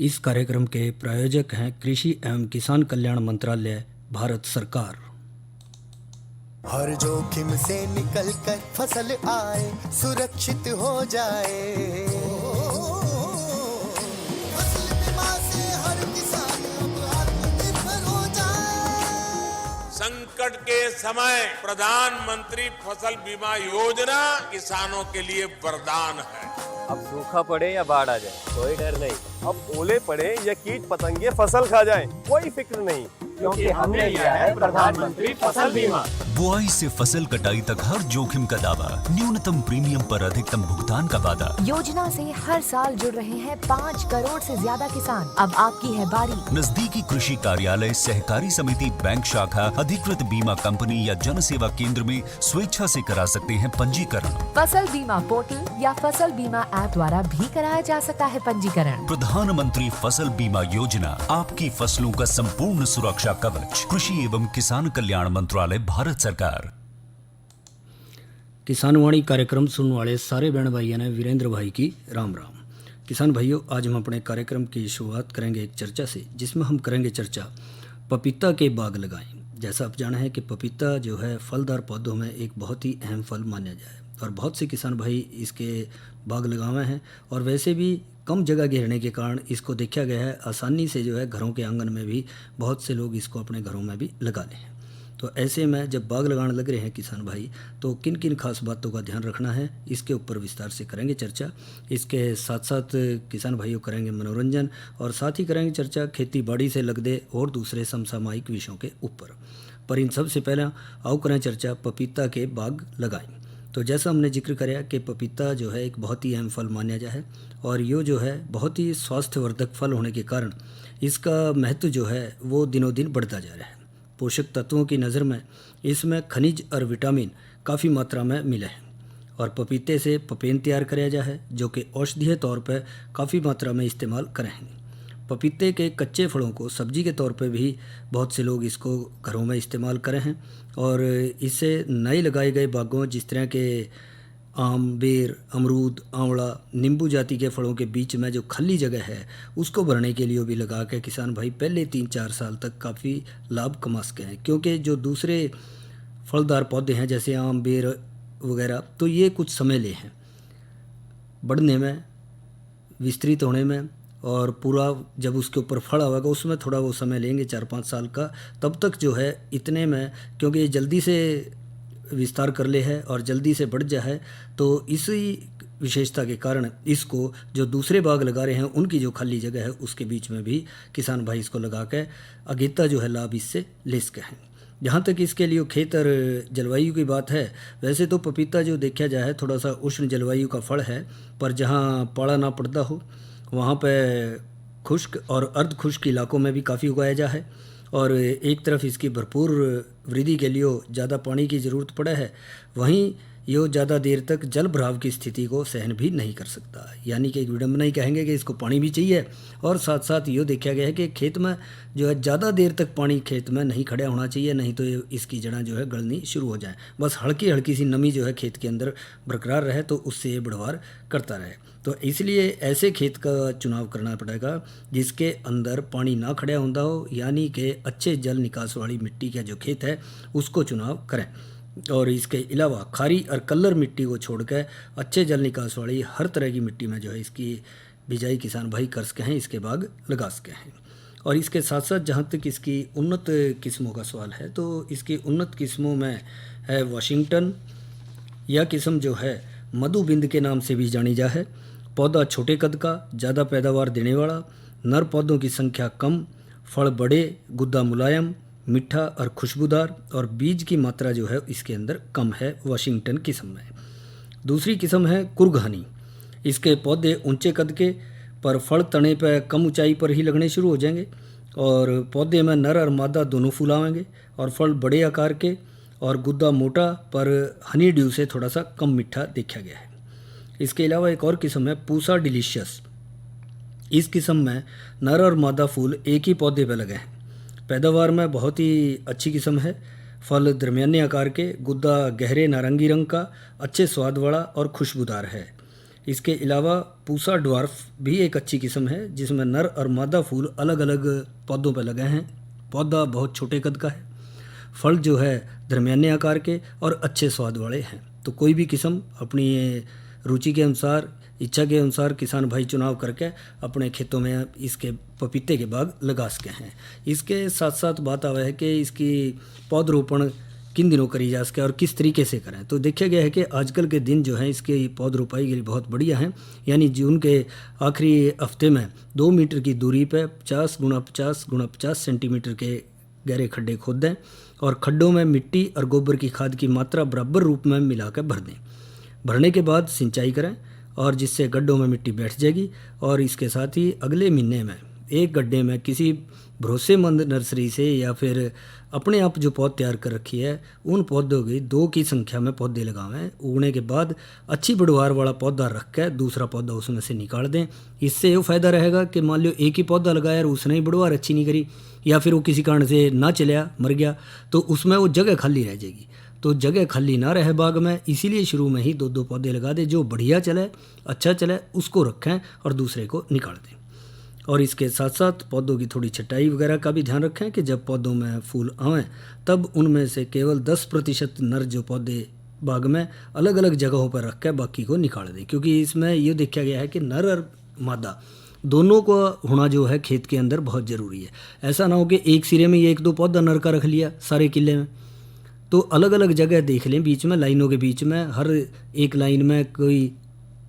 इस कार्यक्रम के प्रायोजक हैं कृषि एवं किसान कल्याण मंत्रालय, भारत सरकार। हर जोखिम से निकल कर फसल आए, सुरक्षित हो जाए। फसल बीमा से हर किसान अब आत्मनिर्भर हो जाए। संकट के समय प्रधानमंत्री फसल बीमा योजना किसानों के लिए वरदान है। अब सूखा पड़े या बाढ़ आ जाए कोई डर नहीं, अब ओले पड़े या कीट पतंगे फसल खा जाए कोई फिक्र नहीं, क्योंकि हमने लिया है प्रधानमंत्री फसल बीमा। बुआई से फसल कटाई तक हर जोखिम का दावा, न्यूनतम प्रीमियम पर अधिकतम भुगतान का वादा। योजना से हर साल जुड़ रहे हैं 5 करोड़ से ज्यादा किसान। अब आपकी है बारी। नजदीकी कृषि कार्यालय, सहकारी समिति, बैंक शाखा, अधिकृत बीमा कंपनी या जन सेवा केंद्र में स्वेच्छा से करा सकते हैं पंजीकरण। फसल बीमा पोर्टल या फसल बीमा ऐप द्वारा भी कराया जा सकता है पंजीकरण। प्रधानमंत्री फसल बीमा योजना, आपकी फसलों का संपूर्ण सुरक्षा कवच। कृषि एवं किसान कल्याण मंत्रालय, भारत सरकार। किसानवाणी कार्यक्रम सुनने वाले सारे बहन भाइयों ने वीरेंद्र भाई की राम राम। किसान भाइयों, आज हम अपने कार्यक्रम की शुरुआत करेंगे एक चर्चा से, जिसमें हम करेंगे चर्चा पपीता के बाग लगाएं। जैसा आप जाना है कि पपीता जो है फलदार पौधों में एक बहुत ही अहम फल माना जाए और बहुत से किसान भाई इसके बाग लगाए हैं और वैसे भी कम जगह घेरने के कारण इसको देखा गया है आसानी से जो है घरों के आंगन में भी बहुत से लोग इसको अपने घरों में भी लगा ले हैं। तो ऐसे में जब बाग लगाने लग रहे हैं किसान भाई, तो किन किन खास बातों का ध्यान रखना है, इसके ऊपर विस्तार से करेंगे चर्चा। इसके साथ साथ किसान भाइयों करेंगे मनोरंजन और साथ ही करेंगे चर्चा खेती बाड़ी से लगदे और दूसरे समसामयिक विषयों के ऊपर। पर इन सबसे पहले आओ करें चर्चा पपीता के बाग लगाएं। तो जैसा हमने जिक्र कराया कि पपीता जो है एक बहुत ही अहम फल माना जाए है और ये जो है बहुत ही स्वास्थ्यवर्धक फल होने के कारण इसका महत्व जो है वो दिनों दिन बढ़ता जा रहा है। पोषक तत्वों की नज़र में इसमें खनिज और विटामिन काफ़ी मात्रा में मिले हैं और पपीते से पपेन तैयार कराया जा है जो कि औषधीय तौर पर काफ़ी मात्रा में इस्तेमाल करें हैं। पपीते के कच्चे फलों को सब्जी के तौर पर भी बहुत से लोग इसको घरों में इस्तेमाल करें हैं और इससे नए लगाए गए बागों जिस तरह के आम, बेर, अमरूद, आंवला, नींबू जाति के फलों के बीच में जो खाली जगह है उसको भरने के लिए भी लगा के किसान भाई पहले 3-4 साल तक काफ़ी लाभ कमा सके हैं। क्योंकि जो दूसरे फलदार पौधे हैं जैसे आम, बेर वगैरह, तो ये कुछ समय ले हैं बढ़ने में, विस्तृत होने में और पूरा जब उसके ऊपर फल आएगा उसमें थोड़ा वो समय लेंगे 4-5 साल का। तब तक जो है इतने में, क्योंकि ये जल्दी से विस्तार कर ले है और जल्दी से बढ़ जा है, तो इसी विशेषता के कारण इसको जो दूसरे बाग लगा रहे हैं उनकी जो खाली जगह है उसके बीच में भी किसान भाई इसको लगा के अगेता जो है लाभ इससे ले सके हैं। जहाँ तक इसके लिए खेत और जलवायु की बात है, वैसे तो पपीता जो देखा जाए थोड़ा सा उष्ण जलवायु का फल है, पर जहाँ पाला ना पड़ता हो वहाँ पे खुश्क और अर्ध खुश्क इलाकों में भी काफ़ी उगाया जा है और एक तरफ इसकी भरपूर वृद्धि के लिए ज़्यादा पानी की ज़रूरत पड़ा है, वहीं ये ज़्यादा देर तक जल भराव की स्थिति को सहन भी नहीं कर सकता। यानी कि एक विडम्बना ही कहेंगे कि इसको पानी भी चाहिए और साथ साथ ये देखा गया है कि खेत में जो है ज़्यादा देर तक पानी खेत में नहीं खड़ा होना चाहिए, नहीं तो इसकी जड़ें जो है गलनी शुरू हो जाए। बस हल्की हल्की सी नमी जो है खेत के अंदर बरकरार रहे तो उससे ये बढ़वार करता रहे। तो इसलिए ऐसे खेत का चुनाव करना पड़ेगा जिसके अंदर पानी ना खड़ा होता हो, यानी कि अच्छे जल निकास वाली मिट्टी का जो खेत है उसको चुनाव करें। और इसके अलावा खारी और कल्लर मिट्टी को छोड़कर अच्छे जल निकास वाली हर तरह की मिट्टी में जो है इसकी बिजाई किसान भाई कर सके हैं, इसके बाग लगा सके हैं। और इसके साथ साथ जहाँ तक इसकी उन्नत किस्मों का सवाल है, तो इसकी उन्नत किस्मों में है वाशिंगटन। यह किस्म जो है मधुबिंद के नाम से भी जानी जा है। पौधा छोटे कद का, ज़्यादा पैदावार देने वाला, नर पौधों की संख्या कम, फल बड़े, गुद्दा मुलायम, मीठा और खुशबूदार और बीज की मात्रा जो है इसके अंदर कम है वाशिंगटन किस्म में। दूसरी किस्म है कुर्घानी। इसके पौधे ऊंचे कद के, पर फल तने पर कम ऊंचाई पर ही लगने शुरू हो जाएंगे और पौधे में नर और मादा दोनों फूल आएंगे और फल बड़े आकार के और गुद्दा मोटा, पर हनी ड्यू से थोड़ा सा कम मीठा देखा गया है। इसके अलावा एक और किस्म है पूसा डिलीशियस। इस किस्म में नर और मादा फूल एक ही पौधे पर लगे हैं। पैदावार में बहुत ही अच्छी किस्म है। फल दरमियाने आकार के, गुद्दा गहरे नारंगी रंग का, अच्छे स्वाद वाला और खुशबूदार है। इसके अलावा पूसा ड्वार्फ भी एक अच्छी किस्म है जिसमें नर और मादा फूल अलग अलग पौधों पर लगे हैं। पौधा बहुत छोटे कद का है, फल जो है दरमियाने आकार के और अच्छे स्वाद वाले हैं। तो कोई भी किस्म अपनी रुचि के अनुसार, इच्छा के अनुसार किसान भाई चुनाव करके अपने खेतों में इसके पपीते के बाग लगा सकते हैं। इसके साथ साथ बात आवे है कि इसकी पौधरोपण किन दिनों करी जा सके और किस तरीके से करें। तो देखा गया है कि आजकल के दिन जो हैं इसके पौध रोपाई के लिए बहुत बढ़िया हैं। यानी जून के आखिरी हफ्ते में 2 मीटर की दूरी पर 50 गुणा 50 गुणा 50 सेंटीमीटर के गहरे खड्डे खोद दें और खड्डों में मिट्टी और गोबर की खाद की मात्रा बराबर रूप में मिलाकर भर दें। भरने के बाद सिंचाई करें और जिससे गड्ढों में मिट्टी बैठ जाएगी। और इसके साथ ही अगले महीने में एक गड्ढे में किसी भरोसेमंद नर्सरी से या फिर अपने आप जो पौध तैयार कर रखी है उन पौधों की 2 की संख्या में पौधे लगावें। उगने के बाद अच्छी बढ़वार वाला पौधा रख कर दूसरा पौधा उसमें से निकाल दें। इससे ये फ़ायदा रहेगा कि मान लो एक ही पौधा लगाया और उसने ही बढ़वार अच्छी नहीं करी या फिर वो किसी कारण से ना चला, मर गया, तो उसमें वो जगह खाली रह जाएगी। तो जगह खाली ना रहे बाग में, इसीलिए शुरू में ही 2-2 पौधे लगा दें। जो बढ़िया चले, अच्छा चले, उसको रखें और दूसरे को निकाल दें। और इसके साथ साथ पौधों की थोड़ी छटाई वगैरह का भी ध्यान रखें कि जब पौधों में फूल आवें तब उनमें से केवल 10% नर जो पौधे बाग में अलग अलग जगहों पर रख कर बाकी को निकाल दें। क्योंकि इसमें ये देखा गया है कि नर और मादा दोनों को होना जो है खेत के अंदर बहुत ज़रूरी है। ऐसा ना हो कि एक सिरे में 1-2 पौधा नर का रख लिया सारे किले में। तो अलग अलग जगह देख लें, बीच में लाइनों के बीच में हर एक लाइन में कोई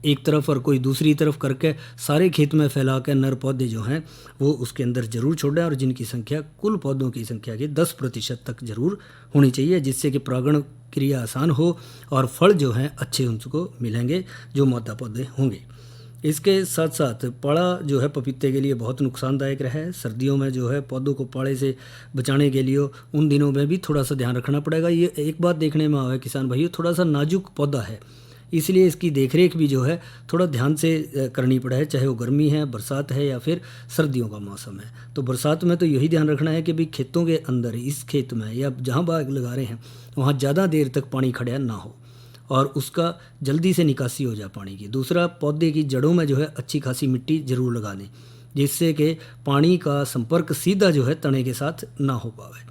एक तरफ और कोई दूसरी तरफ करके सारे खेत में फैला कर नर पौधे जो हैं वो उसके अंदर ज़रूर छोड़ें और जिनकी संख्या कुल पौधों की संख्या के 10% तक ज़रूर होनी चाहिए, जिससे कि परागण क्रिया आसान हो और फल जो हैं अच्छे उनको मिलेंगे जो मादा पौधे होंगे। इसके साथ साथ पाड़ा जो है पपीते के लिए बहुत नुकसानदायक रहा है। सर्दियों में जो है पौधों को पाड़े से बचाने के लिए उन दिनों में भी थोड़ा सा ध्यान रखना पड़ेगा। ये एक बात देखने में आवे किसान भाइयों, थोड़ा सा नाजुक पौधा है, इसलिए इसकी देखरेख भी जो है थोड़ा ध्यान से करनी पड़ा है, चाहे वो गर्मी है, बरसात है या फिर सर्दियों का मौसम है। तो बरसात में तो यही ध्यान रखना है कि भाई खेतों के अंदर, इस खेत में या जहाँ बाग लगा रहे हैं वहाँ ज़्यादा देर तक पानी खड़ा ना हो और उसका जल्दी से निकासी हो जाए पानी की। दूसरा, पौधे की जड़ों में जो है अच्छी खासी मिट्टी ज़रूर लगा दें, जिससे कि पानी का संपर्क सीधा जो है तने के साथ ना हो पावे,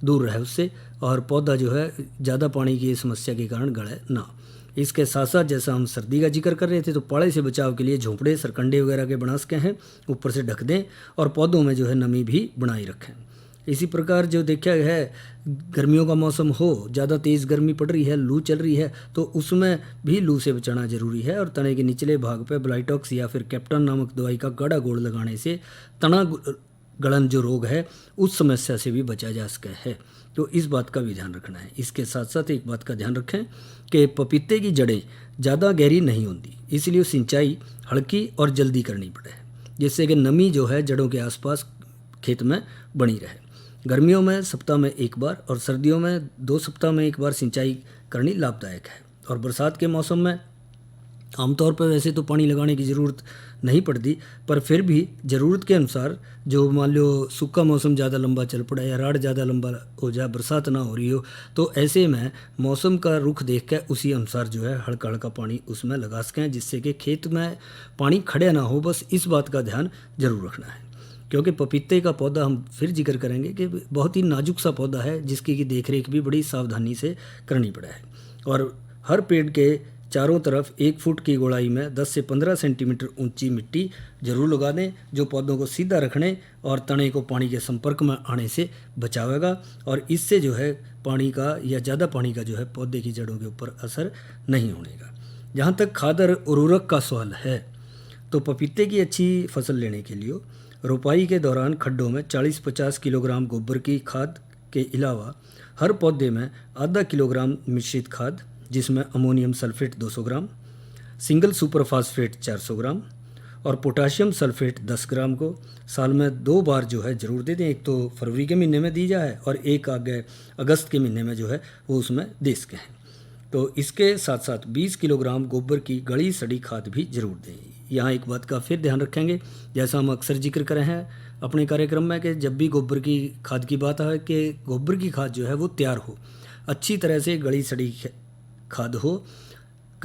दूर रहे उससे, और पौधा जो है ज़्यादा पानी की समस्या के कारण गले ना। इसके साथ साथ जैसा हम सर्दी का जिक्र कर रहे थे, तो पाले से बचाव के लिए झोंपड़े, सरकंडे वगैरह के बना सके हैं, ऊपर से ढक दें और पौधों में जो है नमी भी बनाए रखें। इसी प्रकार जो देखा है, गर्मियों का मौसम हो, ज़्यादा तेज़ गर्मी पड़ रही है, लू चल रही है, तो उसमें भी लू से बचाना ज़रूरी है। और तने के निचले भाग पर ब्लाइटॉक्स या फिर कैप्टन नामक दवाई का गाढ़ा घोल लगाने से तना गलन जो रोग है उस समस्या से भी बचा जा सका है। तो इस बात का भी ध्यान रखना है। इसके साथ साथ एक बात का ध्यान रखें कि पपीते की जड़ें ज़्यादा गहरी नहीं होती, इसलिए सिंचाई हल्की और जल्दी करनी पड़े, जिससे कि नमी जो है जड़ों के आसपास खेत में बनी रहे। गर्मियों में सप्ताह में 1 बार और सर्दियों में 2 सप्ताह में 1 बार सिंचाई करनी लाभदायक है। और बरसात के मौसम में आमतौर पर वैसे तो पानी लगाने की ज़रूरत नहीं पड़ती, पर फिर भी ज़रूरत के अनुसार, जो मान लो सूखा मौसम ज़्यादा लंबा चल पड़ा या राड़ ज़्यादा लंबा हो जाए, बरसात ना हो रही हो, तो ऐसे में मौसम का रुख देख कर उसी अनुसार जो है हल्का हल्का पानी उसमें लगा सकें, जिससे कि खेत में पानी खड़े ना हो। बस इस बात का ध्यान ज़रूर रखना है, क्योंकि पपीते का पौधा हम फिर जिक्र करेंगे कि बहुत ही नाजुक सा पौधा है, जिसकी की देखरेख भी बड़ी सावधानी से करनी पड़ा है। और हर पेड़ के चारों तरफ 1 फुट की गोलाई में 10 से 15 सेंटीमीटर ऊंची मिट्टी जरूर लगा दें, जो पौधों को सीधा रखने और तने को पानी के संपर्क में आने से बचावेगा। और इससे जो है पानी का या ज़्यादा पानी का जो है पौधे की जड़ों के ऊपर असर नहीं होने का। जहाँ तक खाद और उर्वरक का सवाल है, तो पपीते की अच्छी फसल लेने के लिए रोपाई के दौरान खड्डों में 40-50 किलोग्राम गोबर की खाद के अलावा हर पौधे में आधा किलोग्राम मिश्रित खाद, जिसमें अमोनियम सल्फेट 200 ग्राम, सिंगल सुपर फास्फेट 400 ग्राम और पोटाशियम सल्फेट 10 ग्राम को साल में 2 बार जो है ज़रूर दे दें। एक तो फरवरी के महीने में दी जाए और एक आगे अगस्त के महीने में जो है वो उसमें दे सकें। तो इसके साथ साथ 20 किलोग्राम गोबर की गली सड़ी खाद भी ज़रूर दें। यहाँ एक बात का फिर ध्यान रखेंगे, जैसा हम अक्सर जिक्र करें हैं अपने कार्यक्रम में, कि जब भी गोबर की खाद की बात आए कि गोबर की खाद जो है वो तैयार हो, अच्छी तरह से गली सड़ी खाद हो,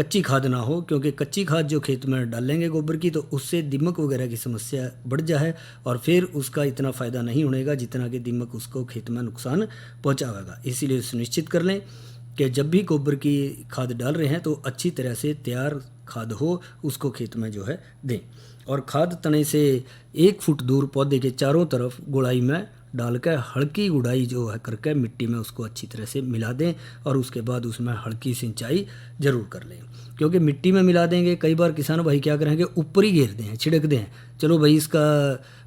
कच्ची खाद ना हो, क्योंकि कच्ची खाद जो खेत में डालेंगे गोबर की तो उससे दीमक वगैरह की समस्या बढ़ जाए और फिर उसका इतना फ़ायदा नहीं होगा जितना कि दीमक उसको खेत में नुकसान पहुंचाएगा। इसीलिए सुनिश्चित कर लें कि जब भी गोबर की खाद डाल रहे हैं तो अच्छी तरह से तैयार खाद हो, उसको खेत में जो है दें। और खाद तने से 1 फुट दूर पौधे के चारों तरफ गुड़ाई में डालकर हल्की गुड़ाई जो है करके मिट्टी में उसको अच्छी तरह से मिला दें और उसके बाद उसमें हल्की सिंचाई ज़रूर कर लें। क्योंकि मिट्टी में मिला देंगे, कई बार किसान भाई क्या करेंगे, ऊपर ही घेर दें, छिड़क दें, चलो भाई इसका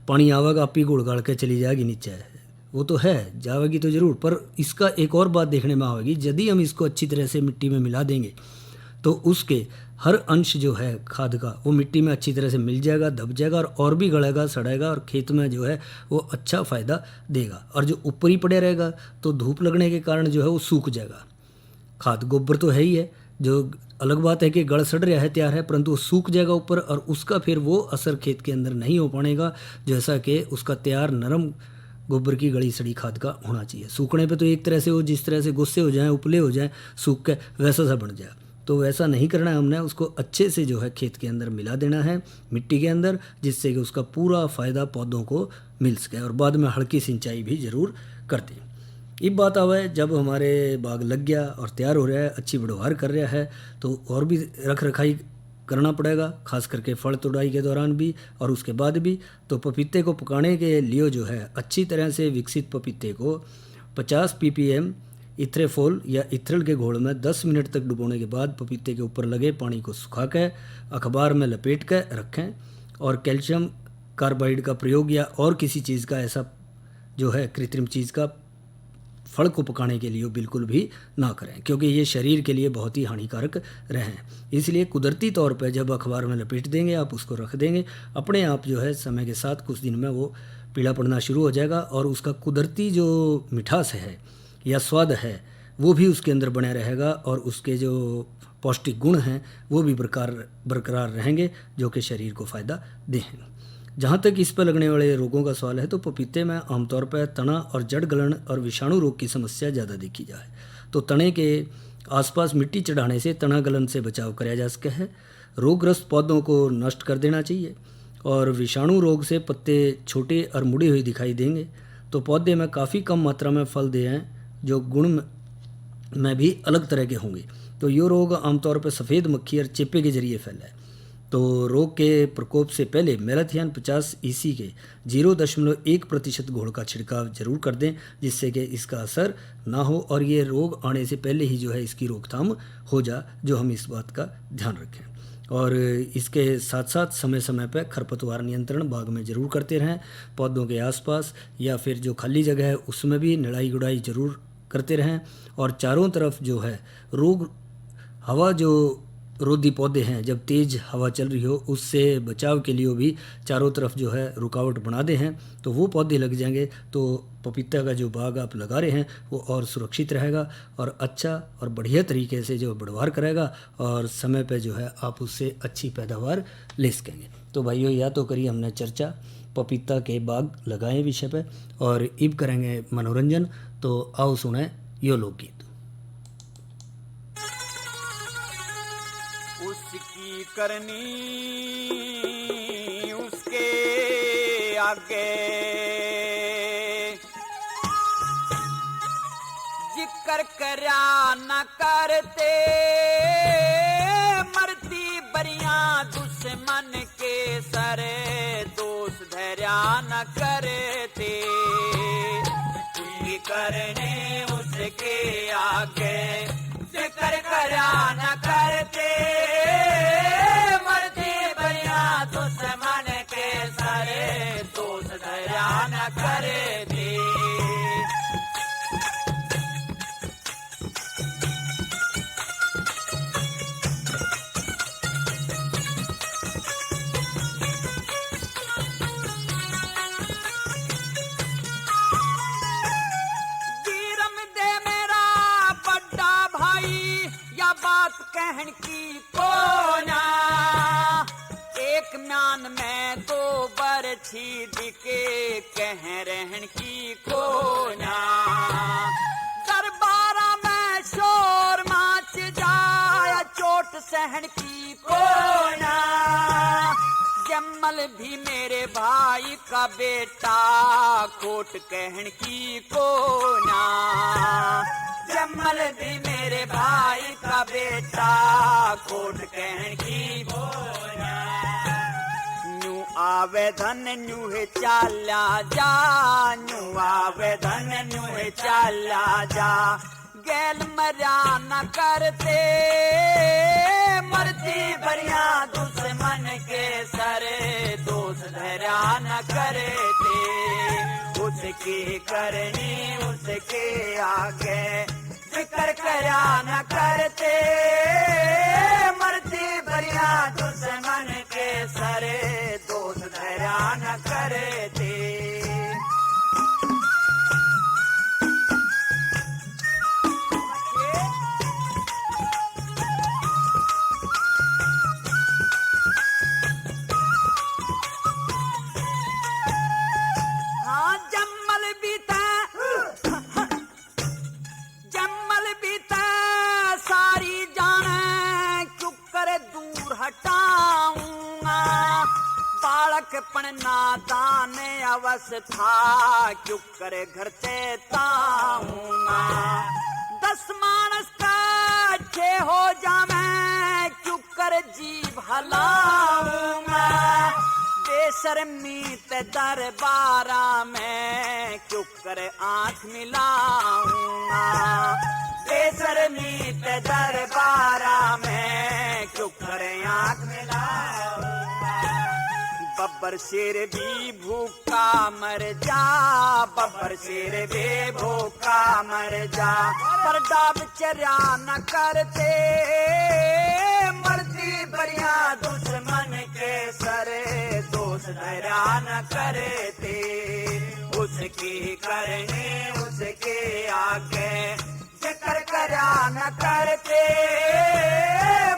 पानी आवेगा आप ही गुड़ गाड़ के चली जाएगी नीचे, वो तो है जाएगी तो ज़रूर, पर इसका एक और बात देखने में आएगी, यदि हम इसको अच्छी तरह से मिट्टी में मिला देंगे तो उसके हर अंश जो है खाद का वो मिट्टी में अच्छी तरह से मिल जाएगा, दब जाएगा और भी गलेगा, सड़ेगा और खेत में जो है वो अच्छा फ़ायदा देगा। और जो ऊपर ही पड़े रहेगा तो धूप लगने के कारण जो है वो सूख जाएगा। खाद गोबर तो है ही है, जो अलग बात है कि गड़ सड़ रहा है, तैयार है, परंतु वो सूख जाएगा ऊपर और उसका फिर वो असर खेत के अंदर नहीं हो पाएगा जैसा कि उसका तैयार नरम गोबर की गली सड़ी खाद का होना चाहिए। सूखने पे तो एक तरह से वो जिस तरह से गुस्से हो जाएं, उपले हो जाएं, सूख के वैसा सा बन जाए, तो वैसा नहीं करना है हमने, उसको अच्छे से जो है खेत के अंदर मिला देना है मिट्टी के अंदर, जिससे कि उसका पूरा फ़ायदा पौधों को मिल सके। और बाद में हल्की सिंचाई भी ज़रूर करते हैं। एक बात आवे, जब हमारे बाग लग गया और तैयार हो रहा है, अच्छी बढ़वार कर रहा है, तो और भी रख रखाई करना पड़ेगा, खास करके फल तुड़ाई के दौरान भी और उसके बाद भी। तो पपीते को पकाने के लिए जो है अच्छी तरह से विकसित पपीते को 50 ppm इथ्रेफोल या इथ्रल के घोल में 10 मिनट तक डुबोने के बाद पपीते के ऊपर लगे पानी को सुखा कर अखबार में लपेट कर रखें। और कैल्शियम कार्बाइड का प्रयोग या और किसी चीज़ का ऐसा जो है कृत्रिम चीज़ का फल को पकाने के लिए बिल्कुल भी ना करें, क्योंकि ये शरीर के लिए बहुत ही हानिकारक रहें। इसलिए कुदरती तौर पर जब अखबार में लपेट देंगे, आप उसको रख देंगे, अपने आप जो है समय के साथ कुछ दिन में वो पीला पड़ना शुरू हो जाएगा और उसका कुदरती जो मिठास है या स्वाद है वो भी उसके अंदर बना रहेगा और उसके जो पौष्टिक गुण हैं वो भी बरकरार रहेंगे, जो कि शरीर को फ़ायदा दें। जहाँ तक इस पर लगने वाले रोगों का सवाल है, तो पपीते में आमतौर पर तना और जड़ गलन और विषाणु रोग की समस्या ज़्यादा देखी जाए। तो तने के आसपास मिट्टी चढ़ाने से तना गलन से बचाव कराया जा सके है। रोगग्रस्त पौधों को नष्ट कर देना चाहिए और विषाणु रोग से पत्ते छोटे और मुड़े हुए दिखाई देंगे तो पौधे में काफ़ी कम मात्रा में फल दे हैं, जो गुण में भी अलग तरह के होंगे। तो ये रोग आमतौर पर सफ़ेद मक्खी और चेपे के जरिए फैला है। तो रोग के प्रकोप से पहले मेलाथियान 50 EC के 0.1% घोल का छिड़काव जरूर कर दें, जिससे कि इसका असर ना हो और ये रोग आने से पहले ही जो है इसकी रोकथाम हो जा, जो हम इस बात का ध्यान रखें। और इसके साथ साथ समय समय पर खरपतवार नियंत्रण बाग में ज़रूर करते रहें। पौधों के आसपास या फिर जो खाली जगह है उसमें भी निड़ाई गुड़ाई ज़रूर करते रहें। और चारों तरफ जो है रोग हवा जो रोधी पौधे हैं, जब तेज़ हवा चल रही हो उससे बचाव के लिए भी चारों तरफ जो है रुकावट बना दे हैं, तो वो पौधे लग जाएंगे तो पपीता का जो बाग आप लगा रहे हैं वो और सुरक्षित रहेगा और अच्छा और बढ़िया तरीके से जो बढ़वार करेगा और समय पे जो है आप उससे अच्छी पैदावार ले सकेंगे। तो भाइयों, या तो करिए हमने चर्चा पपीता के बाग लगाए विषय पे और अब करेंगे मनोरंजन। तो आओ सुने यो लोकगीत। उसकी करनी उसके आगे जिक्र करया न करते, मरती बरिया दुश्मन के सरे दोष धैर्या न करते। उसकी करनी उसके आगे जिक्र करया न करते, मरती बरिया दुश्मन के सारे दोष दया न करते। कहन की कोना एक म्यान में दो बरछी दिखे, कह रहन की कोना दरबारा में शोर माच जाया, चोट सह भी मेरे भाई का बेटा, खोट कहन की को ना। जम्मल भी मेरे भाई का बेटा, खोट कहन की को ना। न्यू आवे धन न्यू है चाला जा, न्यू आवे धन न्यू है चाला जा। गैल मरा न करते, मरती भरिया दुश्मन के सरे, दोस्त धरा न करे थे। उसकी करनी उसके आगे, फिक्र करा न करते, मरती भरिया दुश्मन के सरे, दोस्त धरा न करे थे। पण नादान अवस्था, क्यों करे घर से ताऊंगा। 10 मानस का 6 हो जावे, क्यों कर जीव हलाऊंगा। बेशर्मी ते दरबारा में, क्यों करे आंख मिलाऊंगा। बेशर्मी ते दरबारा में, क्यों करे आंख मिलाऊंगा। बब्बर शेर भी भूखा मर जा, बब्बर शेर भी भूखा मर जा। पर डाब चर्या न करते, मरती बरिया दुश्मन के सरे, दोस्त धरा न करते। उसकी करने उसके आगे, जिक्र करा न करते,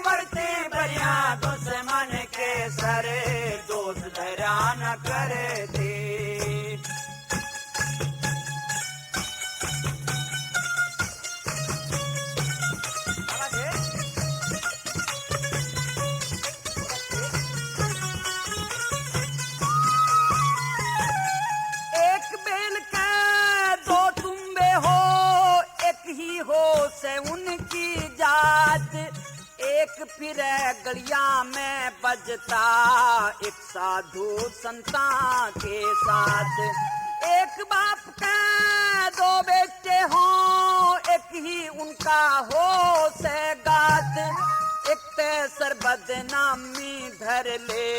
मरती बरिया दुश्मन के सरे, दोस्त धरा न करते। एक बेल का 2 तुम्बे हो, एक ही हो से उनकी जात। एक फिर गलिया में बजता, एक साधु संता के साथ। एक बाप का 2 बेटे हो, एक ही उनका हो से गात। एक तेसर बदनामी धर ले,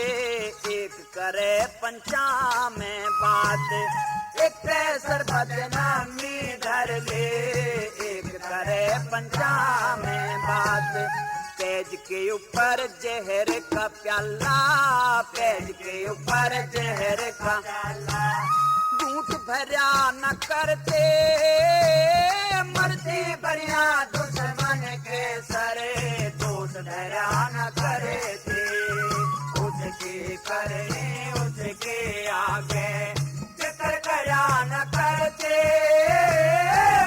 एक करे पंचा में बात। एक तेसर बदनामी धर ले, एक करे पंचा में बात। पेज के ऊपर जहर का प्याला, पेज के ऊपर जहर का प्याला। झूठ भरा न करते, मरती भरिया दुश्मन के सरे, दोस्त धरा न करे थे। उसके करने उसके आगे, जिक्र करा न करते,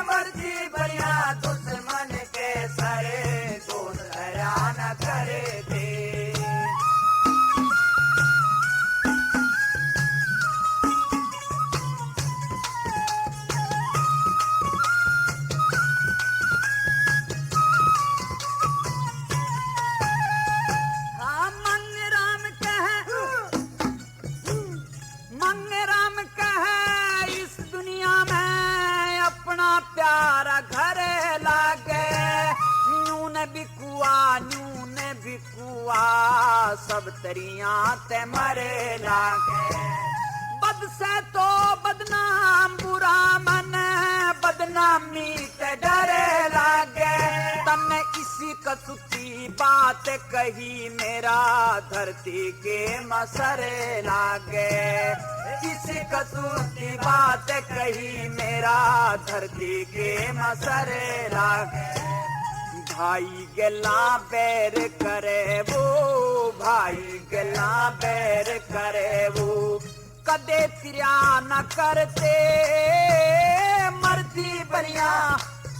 मरती भरिया दुश्मन के सरे, दोस्त धरा न करे थे। प्यारा घर लागे, न्यून बिकुआ सब तरिया ते मरे लागे। बद से तो बदनाम बुरा मन, बदनामी ते डरे लागे। तन्ने इसी कसूती बात कही, मेरा धरती के मसरे लागे। किसी कसूती बात कही, मेरा धरती के मसरे लागे। भाई गला बैर करे वो, भाई गला बैर करे वो। कदे तिरिया न करते, मरती बरिया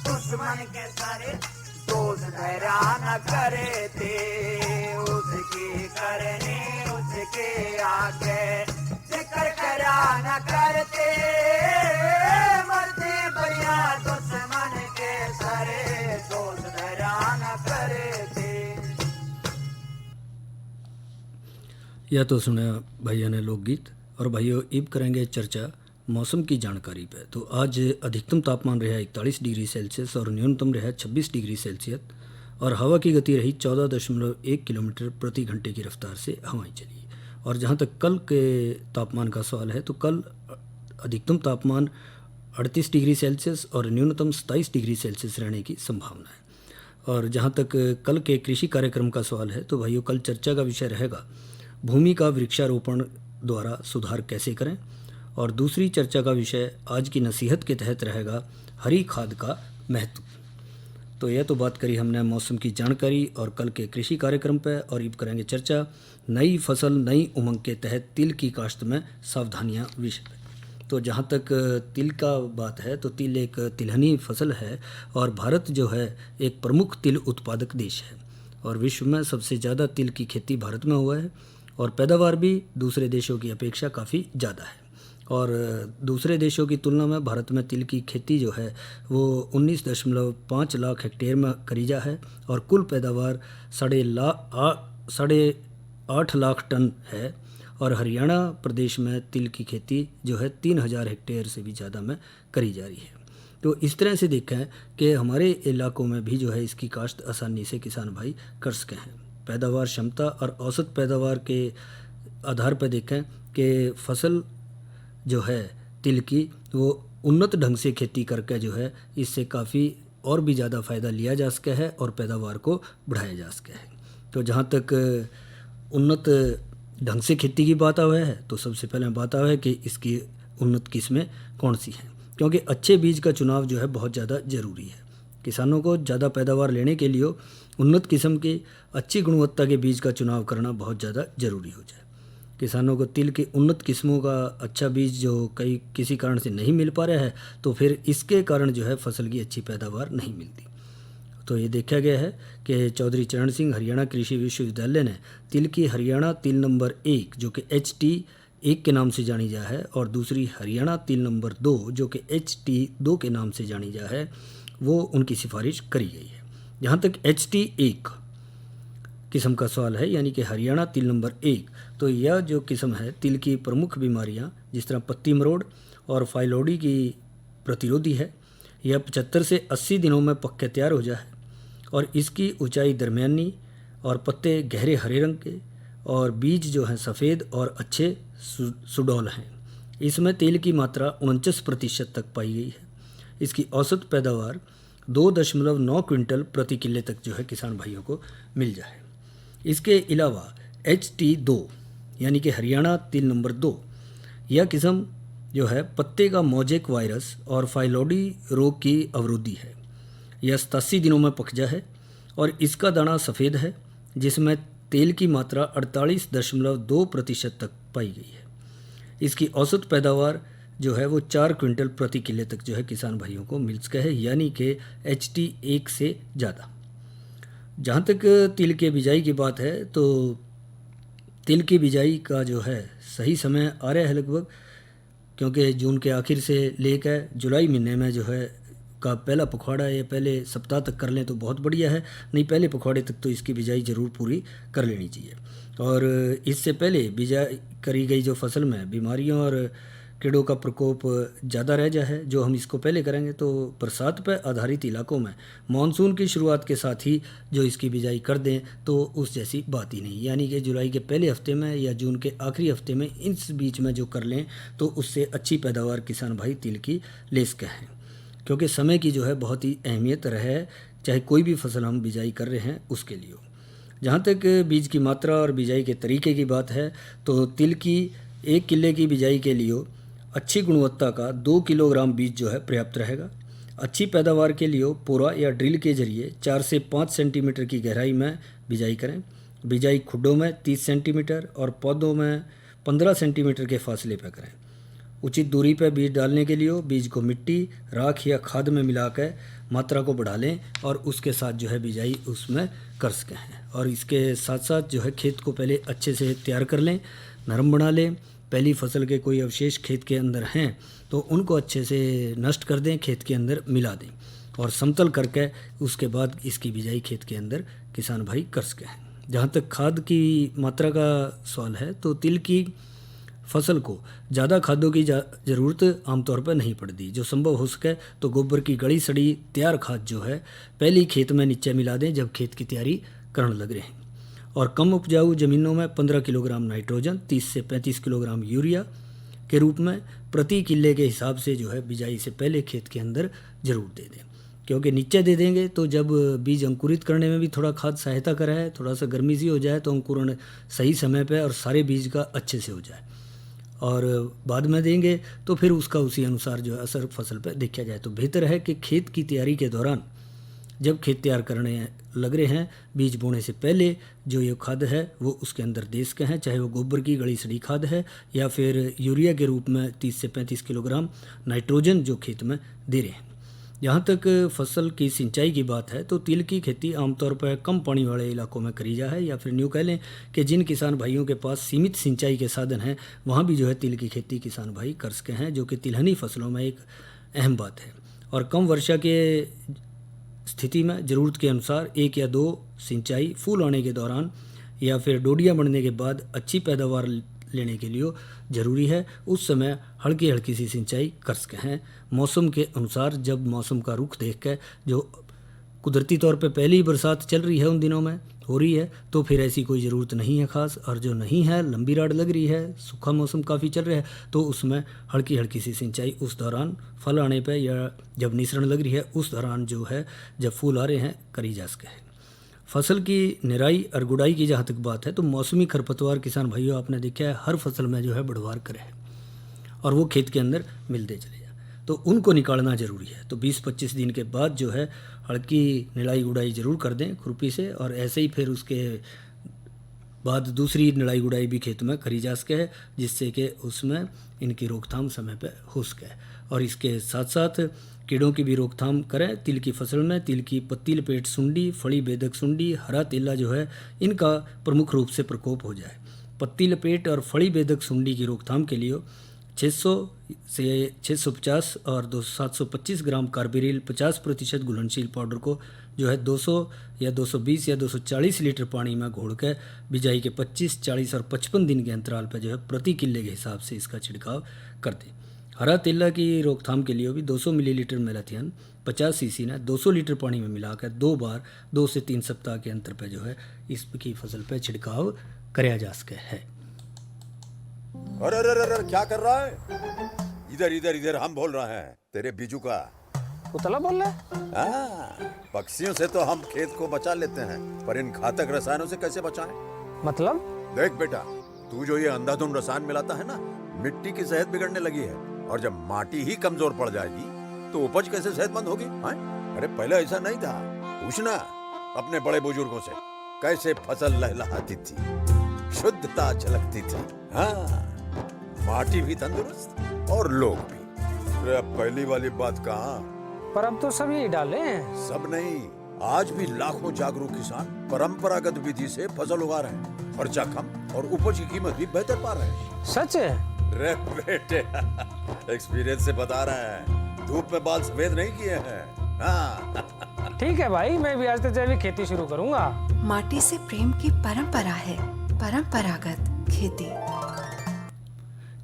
दुश्मन के सारे, दोष धरा न करे थे, उसकी करनी उसके आगे जिक्र करा न करते, मरते भैया दुश्मन के सरे दोष धरा न करे थे। यह तो सुना भैया ने लोकगीत। और भाइयों अब करेंगे चर्चा मौसम की जानकारी पे। तो आज अधिकतम तापमान रहा 41 डिग्री सेल्सियस और न्यूनतम रहा 26 डिग्री सेल्सियस और हवा की गति रही 14.1 किलोमीटर प्रति घंटे की रफ्तार से हवाएं चली। और जहां तक कल के तापमान का सवाल है तो कल अधिकतम तापमान 38 डिग्री सेल्सियस और न्यूनतम 27 डिग्री सेल्सियस रहने की संभावना है। और जहां तक कल के कृषि कार्यक्रम का सवाल है तो भाइयों कल चर्चा का विषय रहेगा भूमि का वृक्षारोपण द्वारा सुधार कैसे करें। और दूसरी चर्चा का विषय आज की नसीहत के तहत रहेगा हरी खाद का महत्व। तो यह तो बात करी हमने मौसम की जानकारी और कल के कृषि कार्यक्रम पर। और अब करेंगे चर्चा नई फसल नई उमंग के तहत तिल की काश्त में सावधानियां विषय पे। तो जहाँ तक तिल का बात है तो तिल एक तिलहनी फसल है और भारत जो है एक प्रमुख तिल उत्पादक देश है और विश्व में सबसे ज़्यादा तिल की खेती भारत में हुआ है और पैदावार भी दूसरे देशों की अपेक्षा काफ़ी ज़्यादा है। और दूसरे देशों की तुलना में भारत में तिल की खेती जो है वो 19.5 लाख हेक्टेयर में करी जा है और कुल पैदावार 8.5 लाख टन है। और हरियाणा प्रदेश में तिल की खेती जो है 3000 हेक्टेयर से भी ज़्यादा में करी जा रही है। तो इस तरह से देखें कि हमारे इलाकों में भी जो है इसकी काश्त आसानी से किसान भाई कर सके हैं। पैदावार क्षमता और औसत पैदावार के आधार पर देखें कि फसल जो है तिल की वो उन्नत ढंग से खेती करके जो है इससे काफ़ी और भी ज़्यादा फ़ायदा लिया जा सके है और पैदावार को बढ़ाया जा सके है। तो जहाँ तक उन्नत ढंग से खेती की बात आवे है तो सबसे पहले बात आवे है कि इसकी उन्नत किस्में कौन सी हैं, क्योंकि अच्छे बीज का चुनाव जो है बहुत ज़्यादा ज़रूरी है। किसानों को ज़्यादा पैदावार लेने के लिए उन्नत किस्म की अच्छी गुणवत्ता के बीज का चुनाव करना बहुत ज़्यादा ज़रूरी हो जाए। किसानों को तिल की उन्नत किस्मों का अच्छा बीज जो किसी कारण से नहीं मिल पा रहा है तो फिर इसके कारण जो है फसल की अच्छी पैदावार नहीं मिलती। तो ये देखा गया है कि चौधरी चरण सिंह हरियाणा कृषि विश्वविद्यालय ने तिल की हरियाणा तिल नंबर 1 जो कि HT1 के नाम से जानी जा है और दूसरी हरियाणा तिल नंबर 2 जो कि HT2 के नाम से जानी जा है वो उनकी सिफारिश करी गई है। जहाँ तक HT1 किस्म का सवाल है यानी कि हरियाणा तिल नंबर 1 तो यह जो किस्म है तिल की प्रमुख बीमारियाँ जिस तरह पत्ती मरोड़ और फाइलोडी की प्रतिरोधी है। यह 75 से 80 दिनों में पक के तैयार हो जाए और इसकी ऊंचाई दरमियानी और पत्ते गहरे हरे रंग के और बीज जो हैं सफ़ेद और अच्छे सुडौल हैं। इसमें तेल की मात्रा 49% तक पाई गई है। इसकी औसत पैदावार 2.9 क्विंटल प्रति किले तक जो है किसान भाइयों को मिल जाए। इसके अलावा HT2 यानी कि हरियाणा तिल नंबर 2 यह किस्म जो है पत्ते का मोजेक वायरस और फाइलोडी रोग की अवरोधी है। यह 87 दिनों में पक जाए और इसका दाना सफ़ेद है जिसमें तेल की मात्रा 48.2% तक पाई गई है। इसकी औसत पैदावार जो है वो 4 क्विंटल प्रति किले तक जो है किसान भाइयों को मिल सके है यानी कि HT1 से ज़्यादा। जहाँ तक तिल के बिजाई की बात है तो तिल की बिजाई का जो है सही समय आ रहा है लगभग, क्योंकि जून के आखिर से लेकर जुलाई महीने में जो है का पहला पखवाड़ा या पहले सप्ताह तक कर लें तो बहुत बढ़िया है, नहीं पहले पखवाड़े तक तो इसकी बिजाई ज़रूर पूरी कर लेनी चाहिए। और इससे पहले बिजाई करी गई जो फसल में बीमारियों और कीड़ों का प्रकोप ज़्यादा रह जाए है जो हम इसको पहले करेंगे तो बरसात पर आधारित इलाकों में मानसून की शुरुआत के साथ ही जो इसकी बिजाई कर दें तो उस जैसी बात ही नहीं, यानी कि जुलाई के पहले हफ्ते में या जून के आखिरी हफ्ते में इस बीच में जो कर लें तो उससे अच्छी पैदावार किसान भाई तिल की ले सके हैं, क्योंकि समय की जो है बहुत ही अहमियत रहे चाहे कोई भी फसल हम बिजाई कर रहे हैं उसके लिए। जहाँ तक बीज की मात्रा और बिजाई के तरीके की बात है तो तिल की 1 किले की बिजाई के लिए अच्छी गुणवत्ता का 2 किलोग्राम बीज जो है पर्याप्त रहेगा। अच्छी पैदावार के लिए पोरा या ड्रिल के जरिए 4 से 5 सेंटीमीटर की गहराई में बिजाई करें। बिजाई खुड्डों में 30 सेंटीमीटर और पौधों में 15 सेंटीमीटर के फासले पर करें। उचित दूरी पर बीज डालने के लिए बीज को मिट्टी, राख या खाद में मिलाकर मात्रा को बढ़ा लें और उसके साथ जो है बिजाई उसमें कर सकें। और इसके साथ साथ जो है खेत को पहले अच्छे से तैयार कर लें, नरम बना लें। पहली फसल के कोई अवशेष खेत के अंदर हैं तो उनको अच्छे से नष्ट कर दें, खेत के अंदर मिला दें और समतल करके उसके बाद इसकी बिजाई खेत के अंदर किसान भाई कर सकें। जहाँ तक खाद की मात्रा का सवाल है तो तिल की फसल को ज़्यादा खादों की ज़रूरत आमतौर पर नहीं पड़ती। जो संभव हो सके तो गोबर की गली सड़ी तैयार खाद जो है पहले ही खेत में नीचे मिला दें जब खेत की तैयारी करने लग रहे हैं। और कम उपजाऊ ज़मीनों में 15 किलोग्राम नाइट्रोजन, 30 से 35 किलोग्राम यूरिया के रूप में प्रति किले के हिसाब से जो है बिजाई से पहले खेत के अंदर ज़रूर दे दें, क्योंकि नीचे दे देंगे तो जब बीज अंकुरित करने में भी थोड़ा खाद सहायता कराए, थोड़ा सा गर्मी सी हो जाए तो अंकुरण सही समय पे और सारे बीज का अच्छे से हो जाए। और बाद में देंगे तो फिर उसका उसी अनुसार जो है असर फसल पर देखा जाए। तो बेहतर है कि खेत की तैयारी के दौरान जब खेत तैयार करने लग रहे हैं बीज बोने से पहले जो ये खाद है वो उसके अंदर दे सके हैं, चाहे वो गोबर की गली सड़ी खाद है या फिर यूरिया के रूप में 30 से 35 किलोग्राम नाइट्रोजन जो खेत में दे रहे हैं। जहाँ तक फसल की सिंचाई की बात है तो तिल की खेती आमतौर पर कम पानी वाले इलाकों में करी जा है, या फिर यूँ कह लें कि जिन किसान भाइयों के पास सीमित सिंचाई के साधन हैं वहाँ भी जो है तिल की खेती किसान भाई कर सके हैं, जो कि तिलहनी फसलों में एक अहम बात है। और कम वर्षा के स्थिति में ज़रूरत के अनुसार 1 या 2 सिंचाई फूल आने के दौरान या फिर डोडियाँ बनने के बाद अच्छी पैदावार लेने के लिए ज़रूरी है। उस समय हल्की हल्की सी सिंचाई कर सके हैं मौसम के अनुसार। जब मौसम का रुख देख कर जो कुदरती तौर पे पहली ही बरसात चल रही है उन दिनों में हो रही है तो फिर ऐसी कोई ज़रूरत नहीं है ख़ास, और जो नहीं है लंबी राड लग रही है, सूखा मौसम काफ़ी चल रहा है तो उसमें हल्की हल्की सी सिंचाई उस दौरान फल आने पे या जब निसरण लग रही है उस दौरान जो है जब फूल आ रहे हैं करी जा सके। फसल की निराई और गुड़ाई की जहाँ तक बात है तो मौसमी खरपतवार किसान भाइयों आपने देखा है हर फसल में जो है बढ़वार करे है और वो खेत के अंदर मिलते चले जाए, तो उनको निकालना ज़रूरी है। तो 20-25 दिन के बाद जो है हल्की निराई गुड़ाई ज़रूर कर दें खुरपी से, और ऐसे ही फिर उसके बाद दूसरी निराई गुड़ाई भी खेत में करी जा सके है जिससे कि उसमें इनकी रोकथाम समय पर हो सके। और इसके साथ साथ कीड़ों की भी रोकथाम करें। तिल की फसल में तिल की पत्ती लपेट सुंडी, फली बेधक सुंडी, हरा तेला जो है इनका प्रमुख रूप से प्रकोप हो जाए। पत्ती लपेट और फली बेधक सुंडी की रोकथाम के लिए 600 से 650 और 725 ग्राम कार्बेरिल 50% घुलनशील पाउडर को जो है 200 या 220 या 240 लीटर पानी में घोल कर बिजाई के 25, 40 और 55 दिन के अंतराल पर जो है प्रति किले के हिसाब से इसका छिड़काव कर दें। हरा तेला की रोकथाम के लिए भी 200 मिलीलीटर मेलाथियन 50 सीसी ने 200 लीटर पानी में मिलाकर 2 बार 2 से 3 सप्ताह के अंतर पर जो है इसकी फसल पर छिड़काव कराया जा सके है। अरे अरे अरे अरे, क्या कर रहा है? इधर इधर इधर हम बोल रहे हैं तेरे बीजू का। उतला बोल रहा है? हाँ, पक्षियों से तो हम खेत को बचा लेते हैं पर इन घातक रसायनों से कैसे बचाएं? मतलब? देख बेटा, तू जो ये अंधाधुंध रसायन मिलाता है ना, मिट्टी की सेहत बिगड़ने लगी है और जब माटी ही कमजोर पड़ जाएगी तो उपज कैसे सेहतमंद होगी? अरे पहले ऐसा नहीं था, पूछना अपने बड़े बुजुर्गों से कैसे फसल लहलहाती थी, शुद्धता झलकती थी। हाँ, माटी भी तंदुरुस्त और लोग भी। अरे अब पहली वाली बात कहाँ? पर अब तो सभी डाले हैं। सब नहीं, आज भी लाखों जागरूक किसान परंपरागत विधि से फसल उगा रहे हैं, खर्चा कम और उपज की कीमत भी बेहतर पा रहे हैं। सच है? रे बेटे, एक्सपीरियंस से बता रहे हैं, धूप में बाल सफेद नहीं किए हैं। हाँ। ठीक है भाई, मैं भी आज से जैविक खेती शुरू करूंगा। माटी से प्रेम की परंपरा है परंपरागत खेती।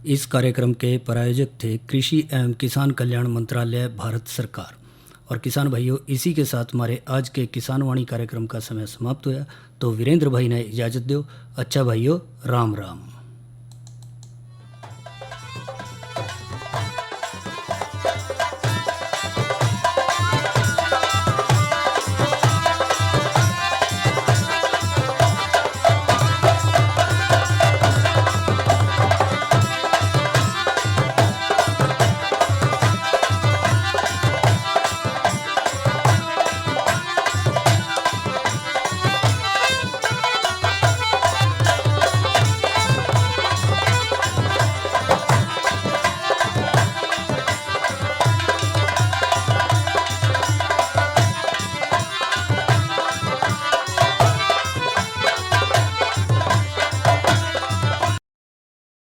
इस कार्यक्रम के प्रायोजक थे कृषि एवं किसान कल्याण मंत्रालय, भारत सरकार। और किसान भाइयों, इसी के साथ हमारे आज के किसान वाणी कार्यक्रम का समय समाप्त हुआ। तो वीरेंद्र भाई ने इजाज़त दो। अच्छा भाइयों, राम राम।